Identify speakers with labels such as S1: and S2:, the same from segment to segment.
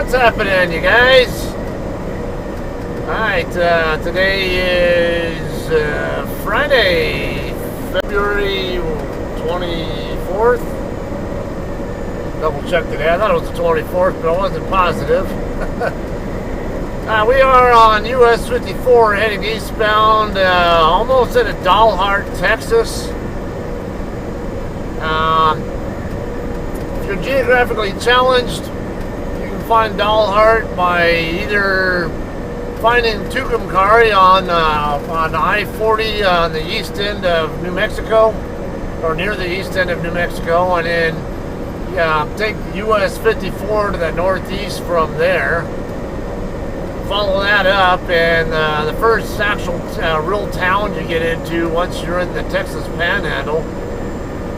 S1: What's happening, you guys? Alright, today is Friday, February 24th. Double check today. I thought it was the 24th, but I wasn't positive. We are on US 54 heading eastbound, almost at Dalhart, Texas. If you're geographically challenged, you can find Dalhart by either finding Tucumcari on I-40 on the east end of New Mexico, or near the east end of New Mexico, and then take US 54 to the northeast from there. Follow that up, and the first actual real town you get into once you're in the Texas Panhandle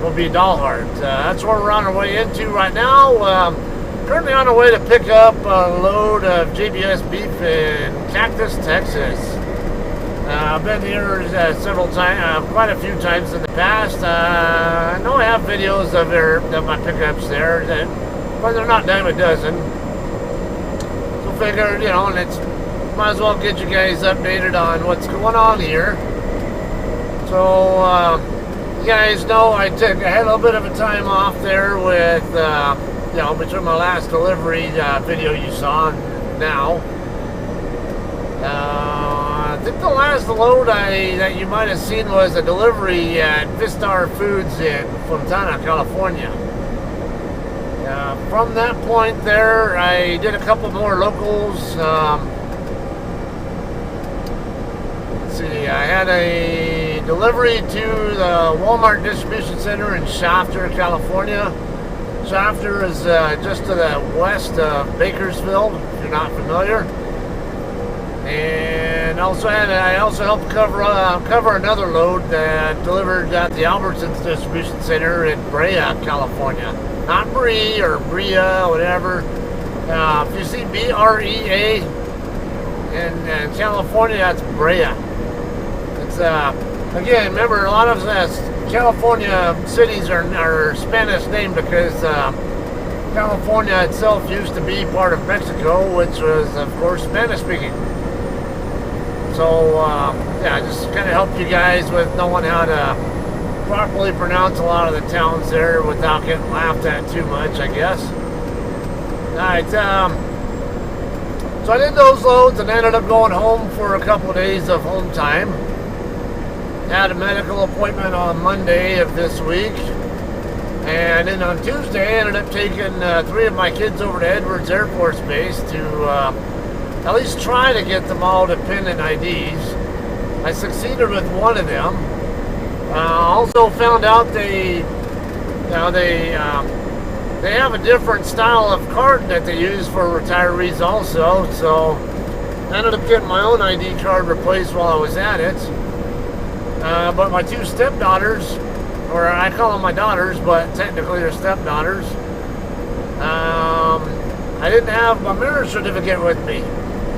S1: will be Dalhart. That's where we're on our way into right now. Currently on our way to pick up a load of JBS beef in Cactus, Texas. I've been here several times, quite a few times in the past. I know I have videos of my pickups there, but they're not dime a dozen. So figured, and it's might as well get you guys updated on what's going on here. So you guys know I had a little bit of a time off there with between my last delivery video you saw and now. I think the last load that you might have seen was a delivery at Vistar Foods in Fontana, California. From that point there, I did a couple more locals. Let's see, I had a delivery to the Walmart distribution center in Shafter, California. Shafter is just to the west of Bakersfield, if you're not familiar. And I also helped cover another load that delivered at the Albertsons distribution center in Brea, California. Not Brea or Brea, whatever. If you see B-R-E-A in California, that's Brea. It's again, remember, a lot of California cities are Spanish named because California itself used to be part of Mexico, which was, of course, Spanish speaking. So, just kind of help you guys with knowing how to properly pronounce a lot of the towns there without getting laughed at too much, I guess. Alright, so I did those loads and ended up going home for a couple of days of home time. Had a medical appointment on Monday of this week, and then on Tuesday I ended up taking 3 of my kids over to Edwards Air Force Base to at least try to get them all dependent IDs. I succeeded with one of them. Also found out they have a different style of card that they use for retirees also, so I ended up getting my own ID card replaced while I was at it. But my 2 stepdaughters, or I call them my daughters, but technically they're stepdaughters, I didn't have my marriage certificate with me.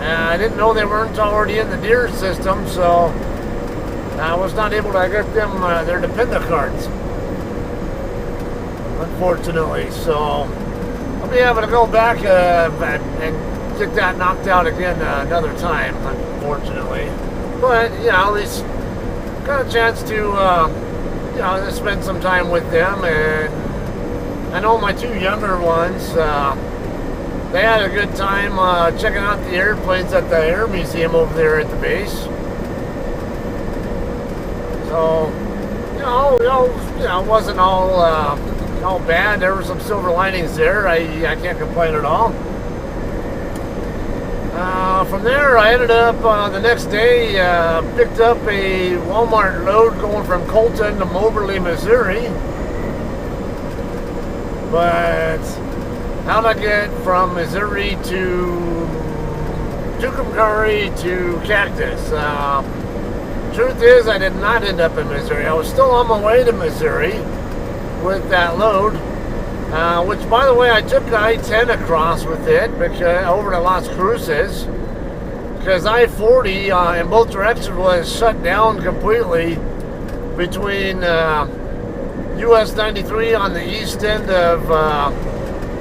S1: I didn't know they weren't already in the DEER system, so I was not able to get them their dependent cards, unfortunately. So I'll be able to go back and get that knocked out again another time, unfortunately. But at least got a chance to spend some time with them, and I know my 2 younger ones, they had a good time checking out the airplanes at the Air Museum over there at the base. So, it wasn't all bad. There were some silver linings there. I can't complain at all. From there, I ended up the next day, picked up a Walmart load going from Colton to Moberly, Missouri. But how'd I get from Missouri to Tucumcari to Cactus? Truth is, I did not end up in Missouri. I was still on my way to Missouri with that load. Which, by the way, I took I-10 across with it over to Las Cruces, because I-40 in both directions was shut down completely between US 93 on the east end of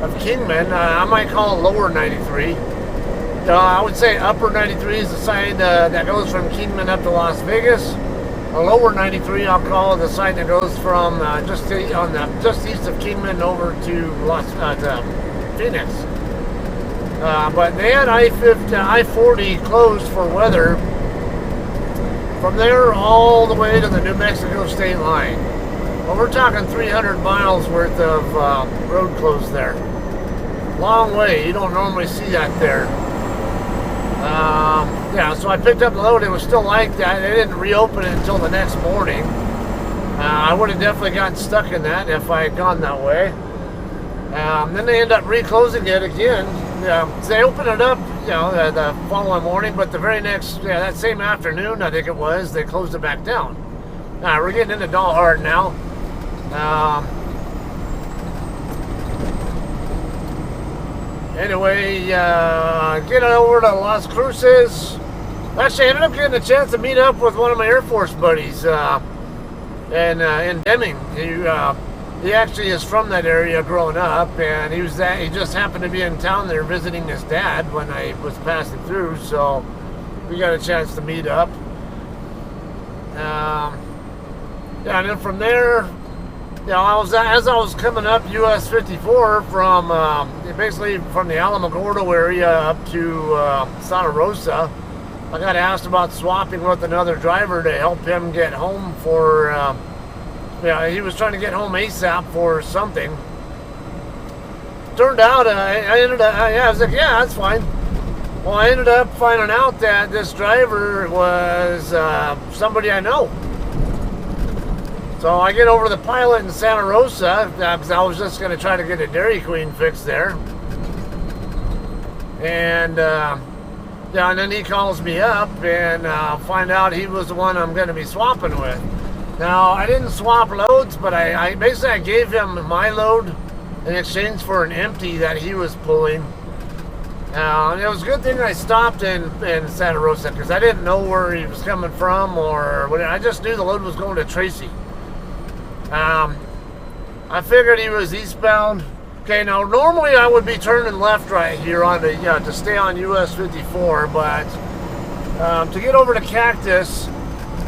S1: of Kingman. I might call it lower 93. I would say upper 93 is the side that goes from Kingman up to Las Vegas. Lower 93, I'll call it the side that goes from just east of Kingman over to Phoenix. But they had I-40 closed for weather from there all the way to the New Mexico state line. Well, we're talking 300 miles worth of road closed there. Long way. You don't normally see that there. Yeah, so I picked up the load. It was still like that. They didn't reopen it until the next morning. I would have definitely gotten stuck in that if I had gone that way. Then they end up reclosing it again. They opened it up, the following morning, but the very next, that same afternoon, I think it was, they closed it back down. We're getting into Dalhart now. Anyway, getting over to Las Cruces. Actually, I ended up getting a chance to meet up with one of my Air Force buddies in Deming. He actually is from that area growing up, and he just happened to be in town there visiting his dad when I was passing through, so we got a chance to meet up. And then from there, as I was coming up US 54 from basically from the Alamogordo area up to Santa Rosa, I got asked about swapping with another driver to help him get home for. He was trying to get home ASAP for something. Turned out, I was like, yeah, that's fine. Well, I ended up finding out that this driver was somebody I know. So I get over to the pilot in Santa Rosa because I was just going to try to get a Dairy Queen fix there. And and then he calls me up and find out he was the one I'm going to be swapping with. Now, I didn't swap loads, but I basically gave him my load in exchange for an empty that he was pulling. It was a good thing I stopped in Santa Rosa because I didn't know where he was coming from or whatever. I just knew the load was going to Tracy. I figured he was eastbound. Okay, now normally I would be turning left right here on the to stay on US 54, but to get over to Cactus,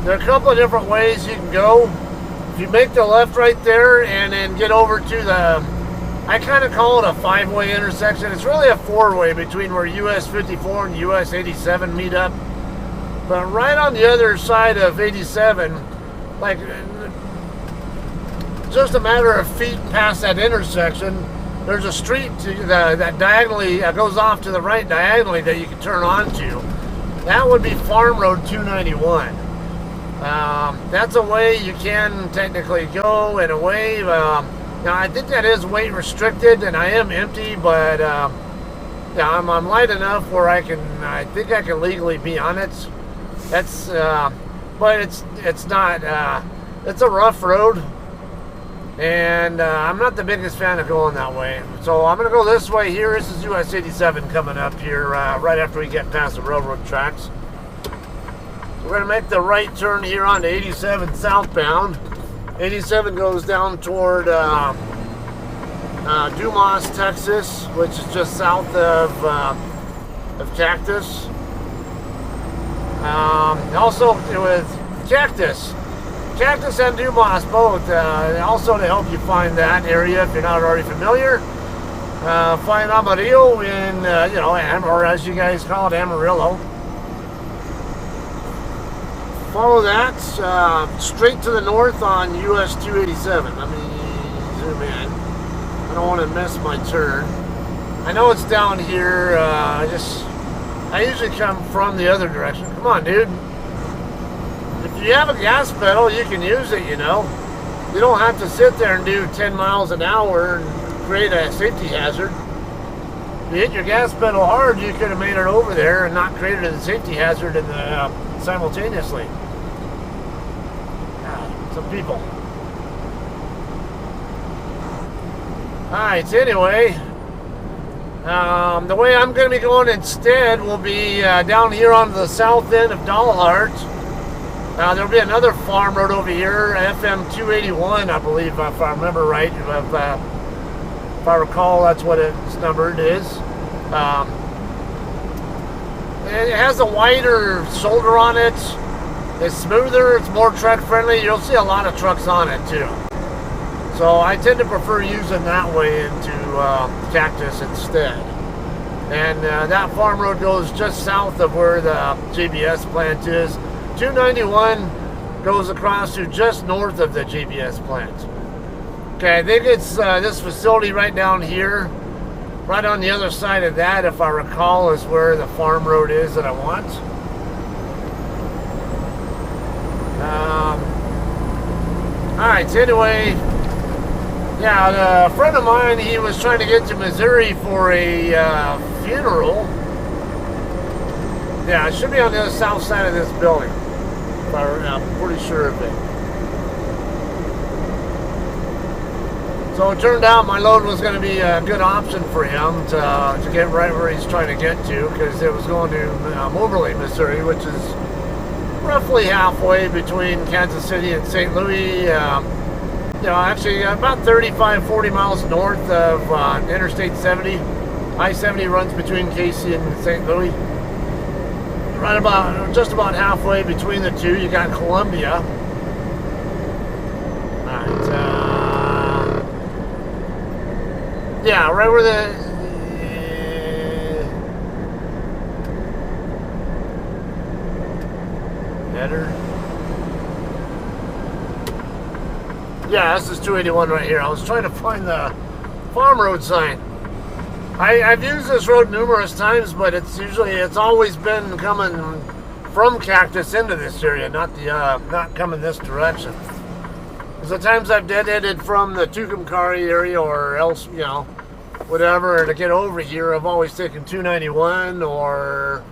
S1: there are a couple of different ways you can go. If you make the left right there and then get over to the, I kind of call it a 5-way intersection. It's really a 4-way between where US 54 and US 87 meet up. But right on the other side of 87, like just a matter of feet past that intersection, there's a street that diagonally goes off to the right diagonally that you can turn onto. That would be Farm Road 291. That's a way you can technically go in a way. Now I think that is weight restricted, and I am empty, but I'm light enough where I think I can legally be on it. That's, but it's not. It's a rough road, and I'm not the biggest fan of going that way. So I'm gonna go this way here. This is US 87 coming up here right after we get past the railroad tracks. We're going to make the right turn here onto 87 southbound. 87 goes down toward Dumas, Texas, which is just south of Cactus. Also with Cactus and Dumas both, also to help you find that area if you're not already familiar. Find Amarillo in, or as you guys call it, Amarillo. Follow that straight to the north on US 287. Let me zoom in. I don't want to miss my turn. I know it's down here. I usually come from the other direction. Come on, dude. If you have a gas pedal, you can use it, You don't have to sit there and do 10 miles an hour and create a safety hazard. If you hit your gas pedal hard, you could have made it over there and not created a safety hazard simultaneously. Some people. Alright, anyway, the way I'm going to be going instead will be down here on the south end of Dalhart. There'll be another farm road over here, FM 281, I believe, if I remember right. If I recall, that's what its numbered is. It has a wider shoulder on it. It's smoother. It's more truck friendly. You'll see a lot of trucks on it too. So I tend to prefer using that way into Cactus instead. And that farm road goes just south of where the JBS plant is. 291 goes across to just north of the JBS plant. Okay, I think it's this facility right down here, right on the other side of that, if I recall, is where the farm road is that I want. Alright, so anyway, yeah, a friend of mine, he was trying to get to Missouri for a funeral. Yeah, it should be on the south side of this building. I'm pretty sure of it. So it turned out my load was going to be a good option for him to get right where he's trying to get to, because it was going to Moberly, Missouri, which is roughly halfway between Kansas City and St. Louis. You know, actually about 35-40 miles north of Interstate 70. I-70 runs between Casey and St. Louis. Right about, just about halfway between the two, you got Columbia. Alright, yeah, right where the header. Yeah, this is 281 right here. I was trying to find the farm road sign. I've used this road numerous times, but it's always been coming from Cactus into this area, not coming this direction. Because the times I've deadheaded from the Tucumcari area or else, you know, whatever, to get over here, I've always taken 291, or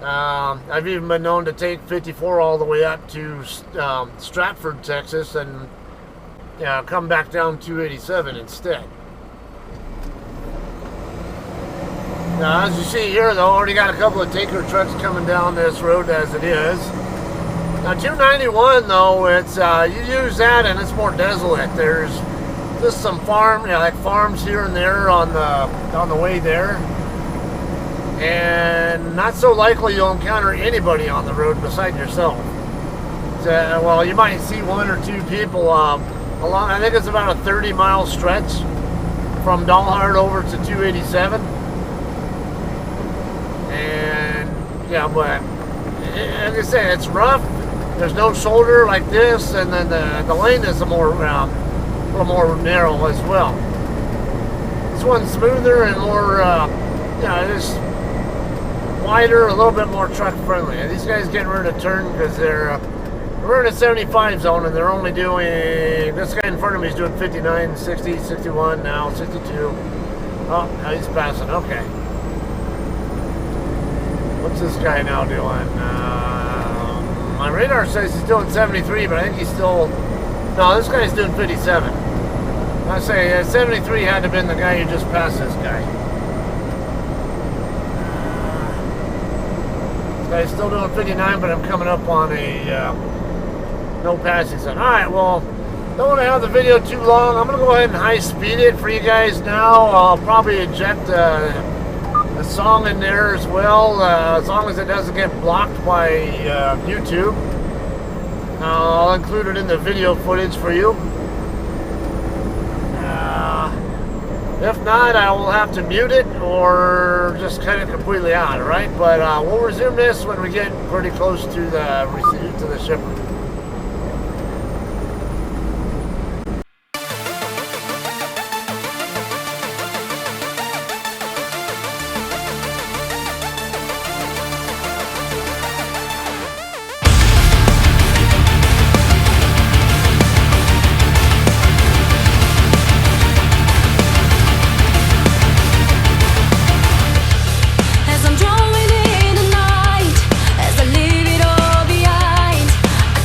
S1: I've even been known to take 54 all the way up to Stratford, Texas, and come back down 287 instead. Now, as you see here, though, already got a couple of tanker trucks coming down this road as it is. Now, 291, though, it's you use that and it's more desolate. There's just some like farms here and there on the way there, and not so likely you'll encounter anybody on the road beside yourself. So, well, you might see one or two people along. I think it's about a 30-mile stretch from Dalhart over to 287. And yeah, but as I say, it's rough. There's no shoulder like this, and then the lane is a little more narrow as well. This one's smoother and more, just wider, a little bit more truck friendly. And these guys getting ready to turn because we're in a 75 zone, and they're only doing. This guy in front of me is doing 59, 60, 61 now, 62. Oh, now he's passing. Okay. What's this guy now doing? My radar says he's doing 73, but I think he's still... No, this guy's doing 57. I say 73 had to have been the guy who just passed this guy. This guy's still doing 59, but I'm coming up on a no passing zone. Alright, well, don't want to have the video too long. I'm going to go ahead and high speed it for you guys now. I'll probably eject a song in there as well, as long as it doesn't get blocked by YouTube. I'll include it in the video footage for you. If not, I will have to mute it or just cut it completely out, alright? But we'll resume this when we get pretty close to the shipper.
S2: As I'm drawing in the night, as I leave it all behind, I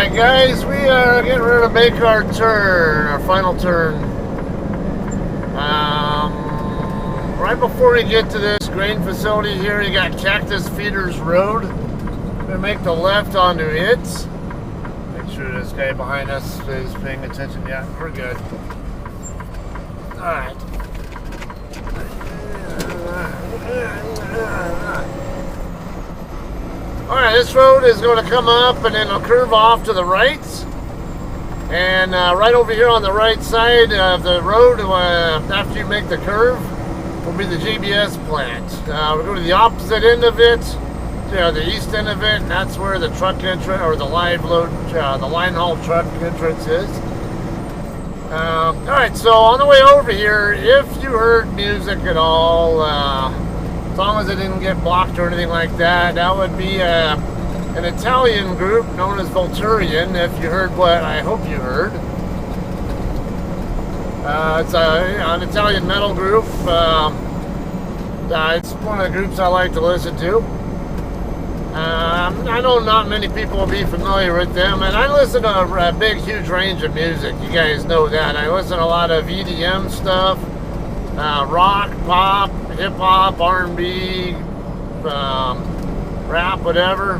S1: Alright guys, we are getting ready to make our turn, our final turn. Right before we get to this grain facility here, you got Cactus Feeders Road. We're gonna make the left onto it. Make sure this guy behind us is paying attention. Yeah, we're good. Alright. Alright, this road is going to come up and then it'll curve off to the right. And right over here on the right side of the road, after you make the curve, will be the JBS plant. We'll go to the opposite end of it, the east end of it, and that's where the truck entrance, or the live load, the line haul truck entrance is. Alright, so on the way over here, if you heard music at all, as long as it didn't get blocked or anything like that, that would be an Italian group known as Volturian, if you heard what I hope you heard. It's an Italian metal group. It's one of the groups I like to listen to. I know not many people will be familiar with them, and I listen to a big, huge range of music. You guys know that. I listen to a lot of EDM stuff, rock, pop, hip-hop, R&B, rap, whatever.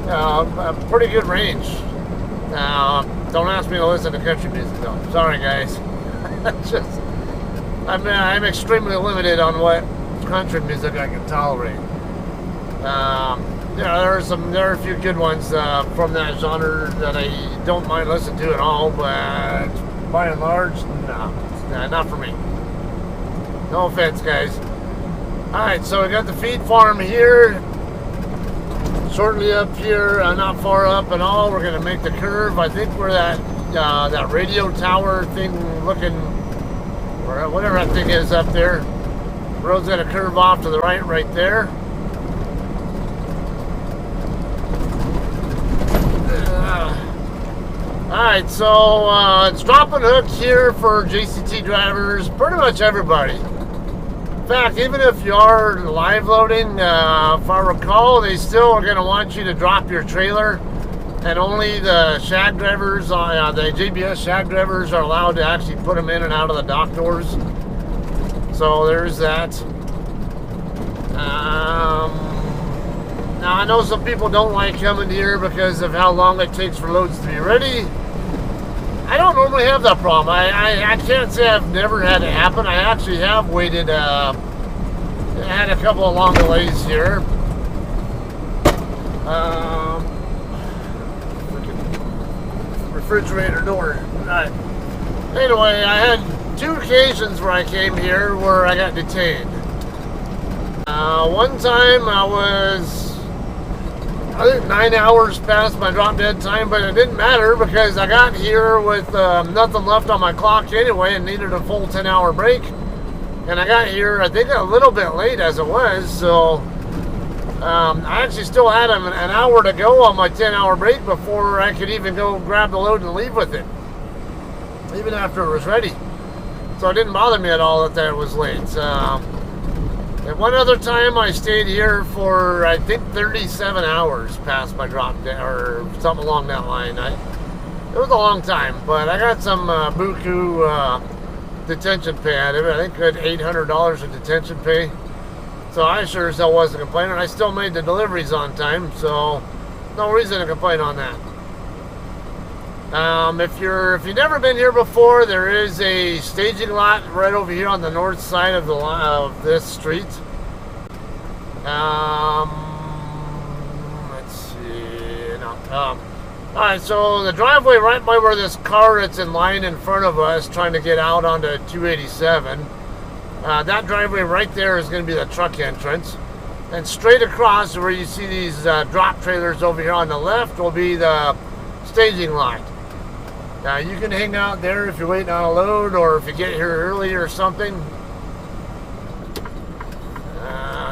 S1: A pretty good range. Don't ask me to listen to country music, though. Sorry, guys. I'm extremely limited on what country music I can tolerate. There are a few good ones from that genre that I don't mind listening to at all, but by and large, no, not for me. No offense, guys. Alright, so we got the feed farm here. Shortly up here, not far up at all, we're going to make the curve. I think where that radio tower thing looking, or whatever that thing is up there. The road's going to curve off to the right there. Alright, so it's drop and hook here for JCT drivers, pretty much everybody. In fact, even if you are live loading, if I recall, they still are going to want you to drop your trailer, and only the shag drivers, the JBS shag drivers are allowed to actually put them in and out of the dock doors. So there's that. Now I know some people don't like coming here because of how long it takes for loads to be ready. I don't normally have that problem. I can't say I've never had it happen. I actually have waited, had a couple of long delays here. Refrigerator door. Anyway, I had 2 occasions where I came here where I got detained. One time I think 9 hours past my drop dead time, but it didn't matter because I got here with nothing left on my clock anyway and needed a full 10-hour break. And I got here, I think, a little bit late as it was, so I actually still had an hour to go on my 10-hour break before I could even go grab the load and leave with it, even after it was ready. So it didn't bother me at all that it was late. And one other time I stayed here for, I think, 37 hours past my drop dead, or something along that line. It was a long time, but I got some buku detention pay out of it. I think I had $800 in detention pay. So I sure as hell wasn't complaining. I still made the deliveries on time, so no reason to complain on that. If you've never been here before, there is a staging lot right over here on the north side of this street. Let's see. Alright, so the driveway right by where this car that's in line in front of us trying to get out onto 287. That driveway right there is going to be the truck entrance. And straight across where you see these drop trailers over here on the left will be the staging lot. Now you can hang out there if you're waiting on a load, or if you get here early or something.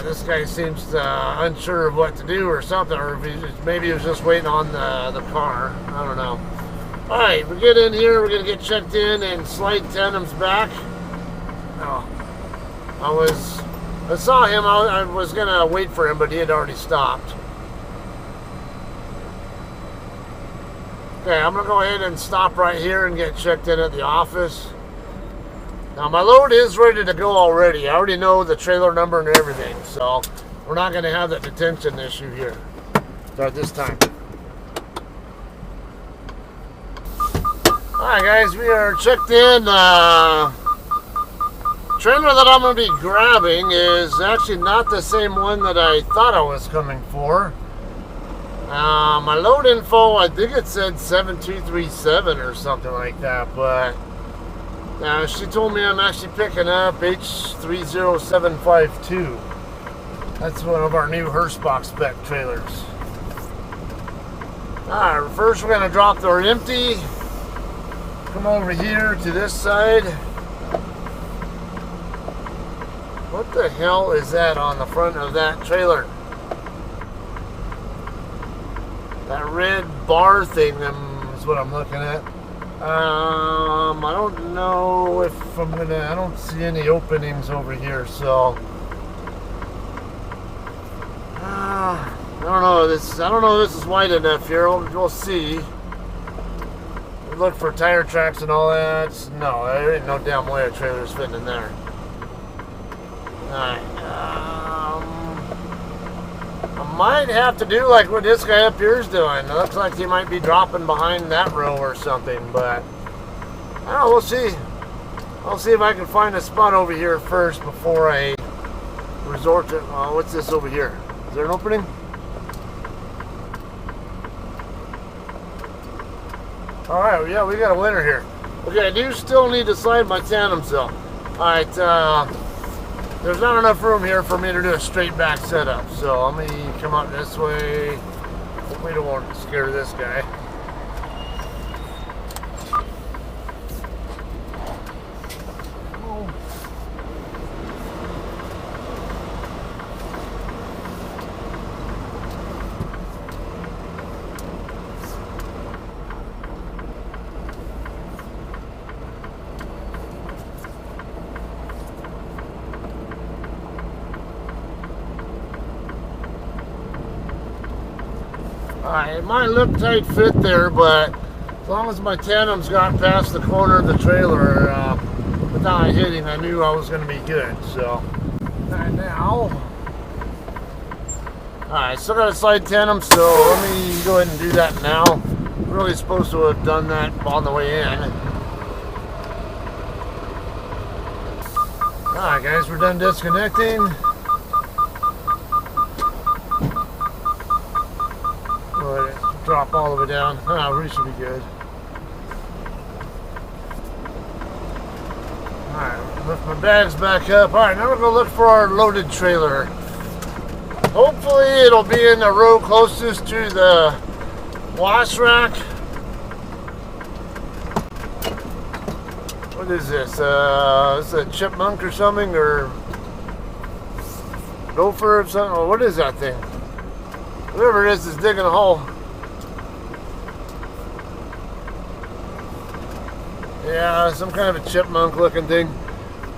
S1: This guy seems unsure of what to do or something, or if maybe he was just waiting on the car. I don't know. Alright, we get in here, we're going to get checked in and slide tandems back. Oh, I saw him, I was going to wait for him, but he had already stopped. Okay, I'm gonna go ahead and stop right here and get checked in at the office. Now my load is ready to go already. I already know the trailer number and everything, so we're not gonna have that detention issue here at this time. Alright guys, we are checked in. Trailer that I'm going to be grabbing is actually not the same one that I thought I was coming for. My load info, I think it said 7237 or something like that, but she told me I'm actually picking up H30752. That's one of our new Hirschbach spec trailers. Alright, first we're going to drop the empty. Come over here to this side. What the hell is that on the front of that trailer? That red bar thing is what I'm looking at. I don't know if I'm gonna. I don't see any openings over here, so I don't know. I don't know if this is wide enough here. We'll see. Look for tire tracks and all that. No, there ain't no damn way a trailer's fitting in there. Alright, I might have to do like what this guy up here is doing. It looks like he might be dropping behind that row or something, but I don't know, we'll see. I'll see if I can find a spot over here first before I resort to, what's this over here? Is there an opening? Alright, yeah, we got a winner here. Okay, I do still need to slide my tandem cell. Alright, there's not enough room here for me to do a straight back setup, so let me come out this way. Hopefully I don't want to scare this guy. It might look tight fit there, but as long as my tandem's got past the corner of the trailer without hitting, I knew I was going to be good. So, alright, now, alright, still got a slide tandem, so let me go ahead and do that now. I'm really supposed to have done that on the way in. Alright guys, we're done disconnecting. Drop all of it down. We should be good. Alright, lift my bags back up. Alright, now we're going to look for our loaded trailer. Hopefully it'll be in the row closest to the wash rack. What is this? Is it a chipmunk or something? Or gopher or something? Or what is that thing? Whatever it is digging a hole. Yeah, some kind of a chipmunk looking thing.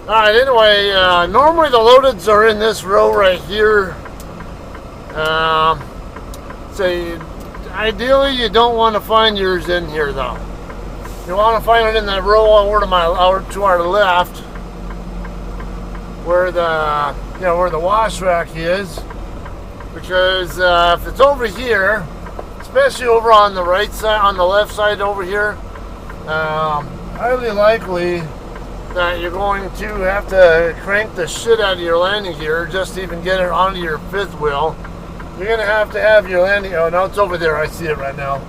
S1: Alright, anyway, normally the loadeds are in this row right here. So ideally you don't want to find yours in here though. You want to find it in that row over to our left, where the where the wash rack is. Because if it's over here, especially over on the right side, on the left side over here, highly likely that you're going to have to crank the shit out of your landing gear just to even get it onto your fifth wheel. You're going to have your landing, oh no, it's over there, I see it right now.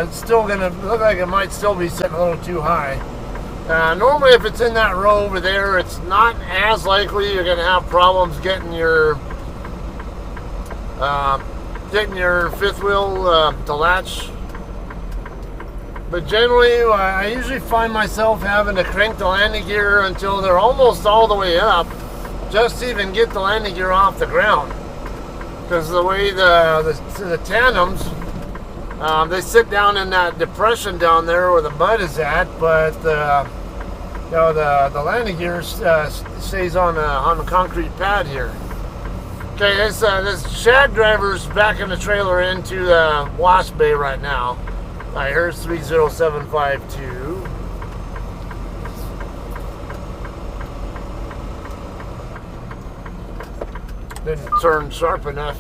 S1: It's still going to look like it might still be sitting a little too high. Normally if it's in that row over there, it's not as likely you're going to have problems getting your fifth wheel to latch. But generally, I usually find myself having to crank the landing gear until they're almost all the way up, just to even get the landing gear off the ground. Because the way the tandems, they sit down in that depression down there where the mud is at, but the landing gear stays on the concrete pad here. Okay, this shag driver's backing the trailer into the wash bay right now. Alright, here's 30752. Didn't turn sharp enough.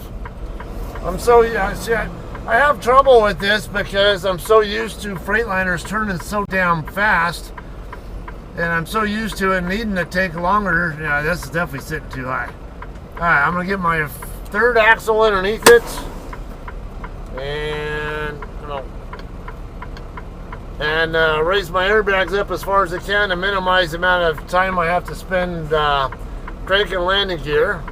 S1: I have trouble with this because I'm so used to Freightliners turning so damn fast, and I'm so used to it needing to take longer. Yeah, this is definitely sitting too high. Alright, I'm gonna get my third axle underneath it, and raise my airbags up as far as I can to minimize the amount of time I have to spend cranking landing gear.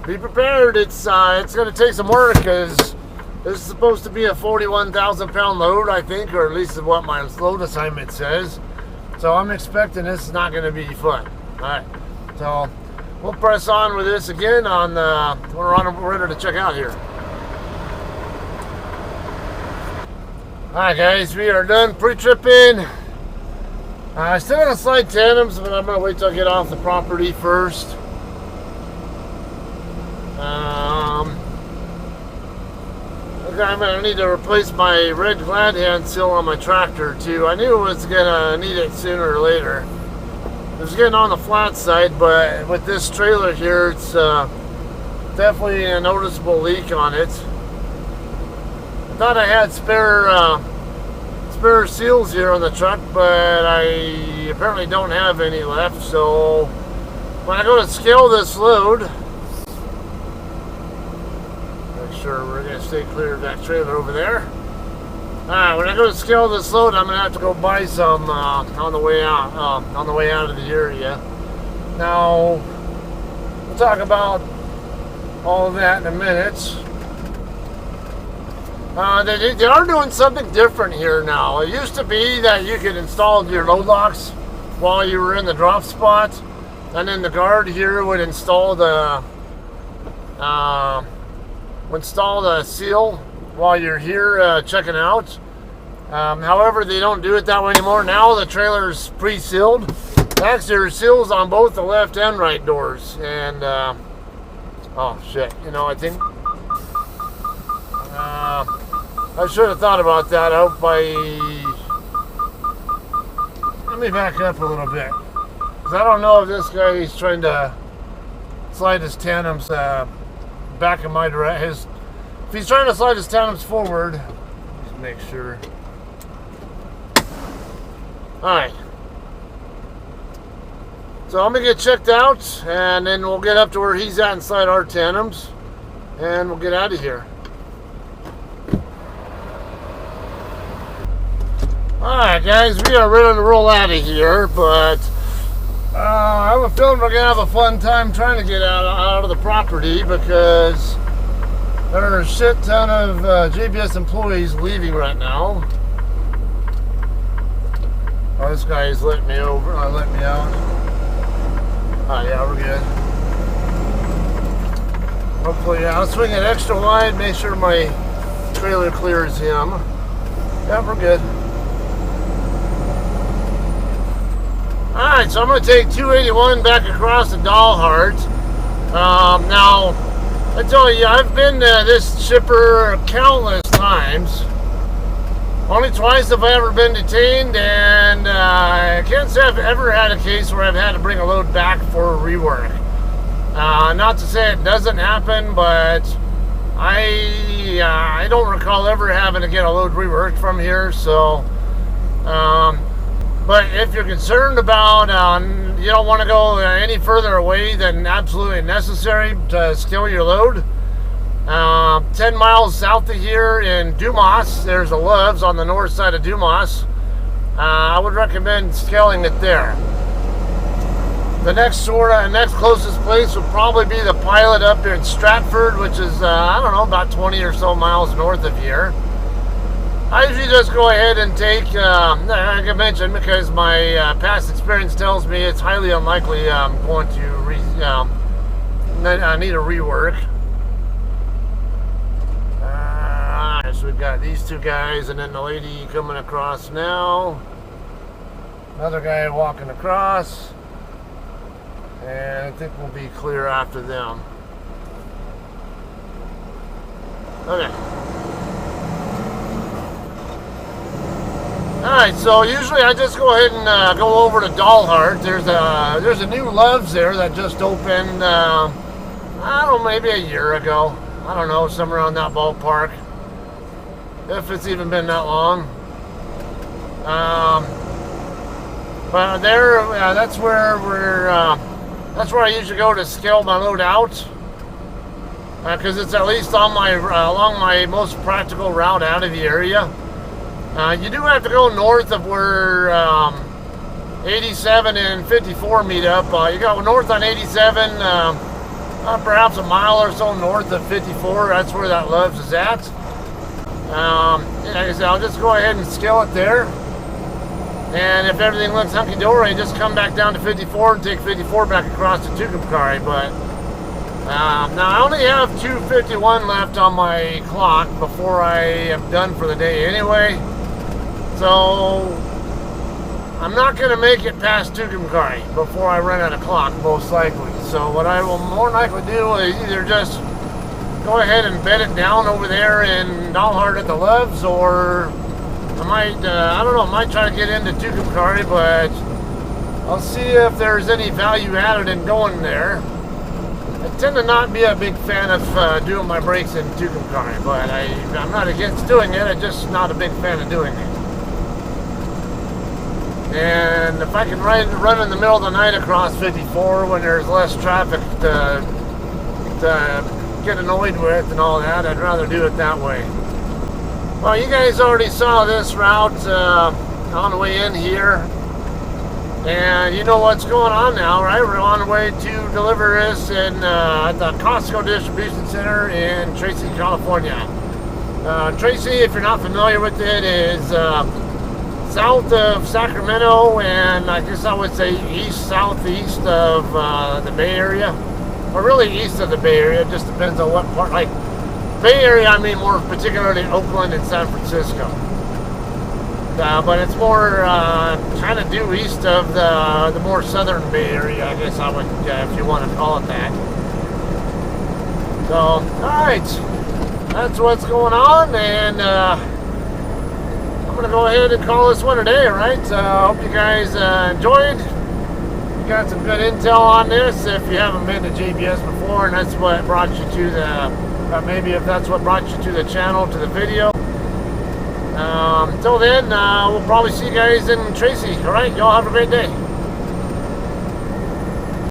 S1: Be prepared. It's going to take some work because this is supposed to be a 41,000 pound load, I think, or at least what my load assignment says. So I'm expecting this is not going to be fun. All right, so we'll press on with this again when we're ready to check out here. All right, guys, we are done pre-tripping. I still want to slide tandems, but I'm going to wait till I get off the property first. Okay, I'm going to need to replace my red glad hand seal on my tractor too. I knew I was going to need it sooner or later. It was getting on the flat side, but with this trailer here, it's definitely a noticeable leak on it. I thought I had spare seals here on the truck, but I apparently don't have any left. So when I go to scale this load, sure we're going to stay clear of that trailer over there. Alright, when I go to scale this load, I'm going to have to go buy some on the way out of the area. Now, we'll talk about all of that in a minute. They are doing something different here now. It used to be that you could install your load locks while you were in the drop spot, and then the guard here would install the seal while you're here checking out. However, they don't do it that way anymore. Now the trailer's pre-sealed. Actually, there's seals on both the left and right doors. And oh shit, I think I should have thought about that. Let me back up a little bit, because I don't know if this guy is trying to slide his tandems back in my direction. If he's trying to slide his tandems forward, just make sure. Alright. So I'm going to get checked out, and then we'll get up to where he's at inside our tandems, and we'll get out of here. Alright guys, we are ready to roll out of here, but I have a feeling we're going to have a fun time trying to get out of the property, because there are a shit ton of JBS employees leaving right now. Oh, this guy is letting me over. Let me out. Oh yeah, we're good. Hopefully, I'll swing it extra wide, make sure my trailer clears him. Yeah, we're good. Alright, so I'm going to take 281 back across the Dalhart. Now, I tell you, I've been to this shipper countless times. Only twice have I ever been detained, and I can't say I've ever had a case where I've had to bring a load back for rework. Not to say it doesn't happen, but I don't recall ever having to get a load reworked from here. So, but if you're concerned about, you don't want to go any further away than absolutely necessary to scale your load, 10 miles south of here in Dumas, there's a Love's on the north side of Dumas. I would recommend scaling it there. The next closest place would probably be the Pilot up here in Stratford, which is, I don't know, about 20 or so miles north of here. I usually just go ahead and take, like I mentioned, because my past experience tells me it's highly unlikely I'm going to I need a rework. So we've got these two guys, and then the lady coming across now. Another guy walking across. And I think we'll be clear after them. Okay. Alright, so usually I just go ahead and go over to Dalhart. There's a new Love's there that just opened, I don't know, maybe a year ago. I don't know, somewhere around that ballpark. If it's even been that long. But there, that's where that's where I usually go to scale my load out. Because it's at least on my along my most practical route out of the area. You do have to go north of where 87 and 54 meet up. You go north on 87, perhaps a mile or so north of 54. That's where that Love's is at. Like I said, I'll just go ahead and scale it there. And if everything looks hunky-dory, just come back down to 54 and take 54 back across to Tucumcari. But now I only have 2:51 left on my clock before I am done for the day anyway. So I'm not going to make it past Tucumcari before I run out of clock, most likely. So what I will more likely do is either just go ahead and bed it down over there in Dalhart at the Love's, or I might, I don't know, I might try to get into Tucumcari, but I'll see if there's any value added in going there. I tend to not be a big fan of doing my breaks in Tucumcari, but I'm not against doing it, I'm just not a big fan of doing it. And if I can run in the middle of the night across 54 when there's less traffic to get annoyed with and all that, I'd rather do it that way. Well, you guys already saw this route on the way in here, and you know what's going on now, right? We're on the way to deliver this at the Costco Distribution Center in Tracy, California. Tracy, if you're not familiar with it, is south of Sacramento, and I guess I would say southeast of the Bay Area, or really east of the Bay Area. It just depends on what part. Like Bay Area, I mean more particularly Oakland and San Francisco. But it's more kind of due east of the more southern Bay Area, I guess I would, if you want to call it that. So, all right, that's what's going on, and I'm going to go ahead and call this one a day, all right? Hope you guys enjoyed. You got some good intel on this if you haven't been to JBS before, and that's what brought you to the, maybe if that's what brought you to the channel, to the video. Until then, we'll probably see you guys in Tracy, all right? Y'all have a great day.